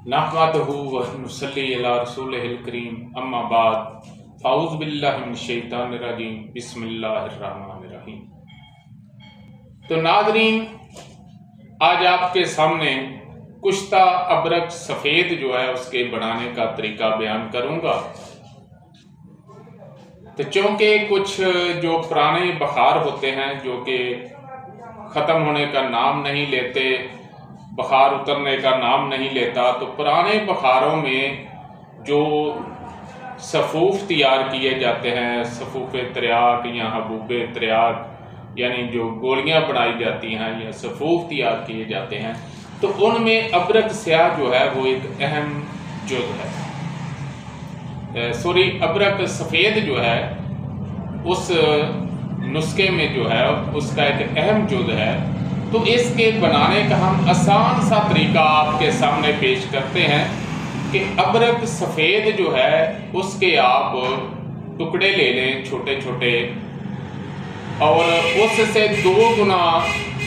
नहमदुहु व नुसल्ली अला रसूलिहिल करीम अम्मा बाद फ़ाऊज़ु बिल्लाहि मिनश शैतानिर रजीम बिस्मिल्लाहिर रहमानिर रहीम। तो नाज़रीन, आज आपके सामने कुश्ता अबरक सफ़ेद जो है उसके बनाने का तरीका बयान करूँगा। तो चूँकि कुछ जो पुराने बखार होते हैं जो कि ख़त्म होने का नाम नहीं लेते, बखार उतरने का नाम नहीं लेता, तो पुराने बखारों में जो सफ़ूफ़ तैयार किए जाते हैं, सफ़ूफ़े त्रियाक या हबूबे त्रियाक, यानी जो गोलियां बनाई जाती हैं या सफ़ूफ़ तैयार किए जाते हैं, तो उनमें अबरक स्याह जो है वो एक अहम जुज़ है। अबरक सफ़ेद जो है उस नुस्खे में जो है उसका एक अहम जुज़ है। तो इसके बनाने का हम आसान सा तरीका आपके सामने पेश करते हैं कि अबरक सफ़ेद जो है उसके आप टुकड़े ले लें छोटे छोटे, और उससे 2 गुना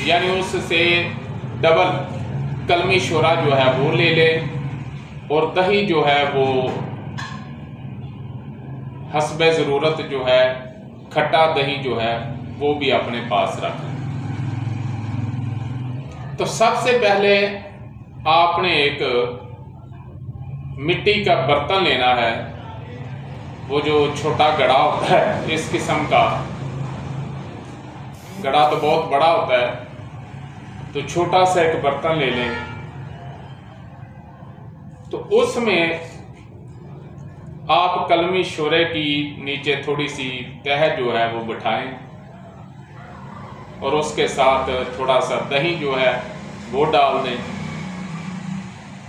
यानी उससे डबल कलमी शोरा जो है वो ले लें, और दही जो है वो हस्बे ज़रूरत जो है खट्टा दही जो है वो भी अपने पास रख लें। तो सबसे पहले आपने एक मिट्टी का बर्तन लेना है, वो जो छोटा गड़ा होता है, इस किस्म का गड़ा तो बहुत बड़ा होता है, तो छोटा सा एक बर्तन ले लें। तो उसमें आप कलमी शोरे की नीचे थोड़ी सी तह जो है वो बिठाएं, और उसके साथ थोड़ा सा दही जो है वो डाल दें।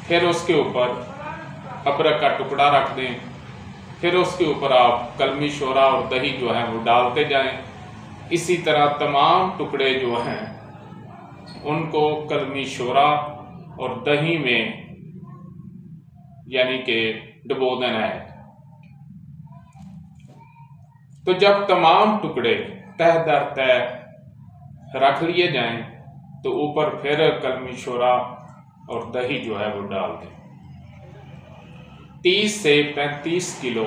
फिर उसके ऊपर अबरक का टुकड़ा रख दें, फिर उसके ऊपर आप कलमी शोरा और दही जो है वो डालते जाएं। इसी तरह तमाम टुकड़े जो हैं उनको कलमी शोरा और दही में यानी कि डुबो देना है। तो जब तमाम टुकड़े तह दर तह रख लिए जाएं तो ऊपर फिर कलमी शोरा और दही जो है वो डाल दें। 30 से 35 किलो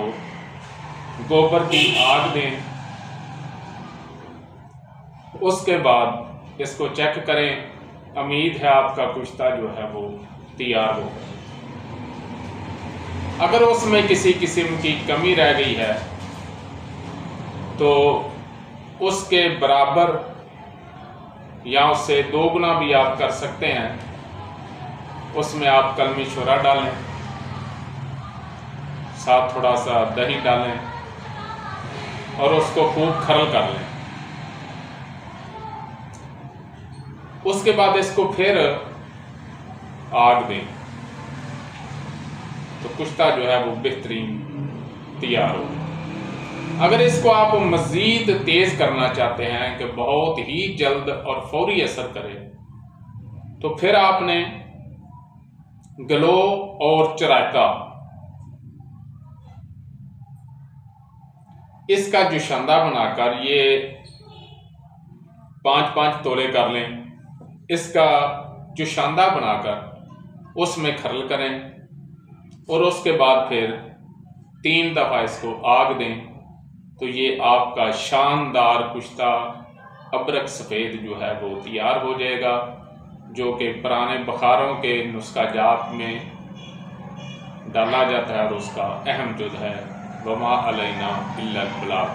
गोबर की आग दें। उसके बाद इसको चेक करें। उम्मीद है आपका कुश्ता जो है वो तैयार हो। अगर उसमें किसी किस्म की कमी रह गई है तो उसके बराबर या उससे 2 गुना भी आप कर सकते हैं। उसमें आप कलमी शोरा डालें, साथ थोड़ा सा दही डालें और उसको खूब खरल कर लें। उसके बाद इसको फिर आग दें तो कुश्ता जो है वो बेहतरीन तैयार हो। अगर इसको आप मज़ीद तेज़ करना चाहते हैं कि बहुत ही जल्द और फौरी असर करे, तो फिर आपने गलो और चरायता इसका जुशांदा बनाकर ये 5-5 तोले कर लें। इसका जुशांदा बनाकर उसमें खरल करें और उसके बाद फिर 3 दफ़ा इसको आग दें। तो ये आपका शानदार कुश्ता अबरक सफ़ेद जो है वो तैयार हो जाएगा, जो कि पुराने बखारों के नुस्खा जात में डाला जाता है और उसका अहम जुज़ है। वमा अलैना इल्लल बलाग।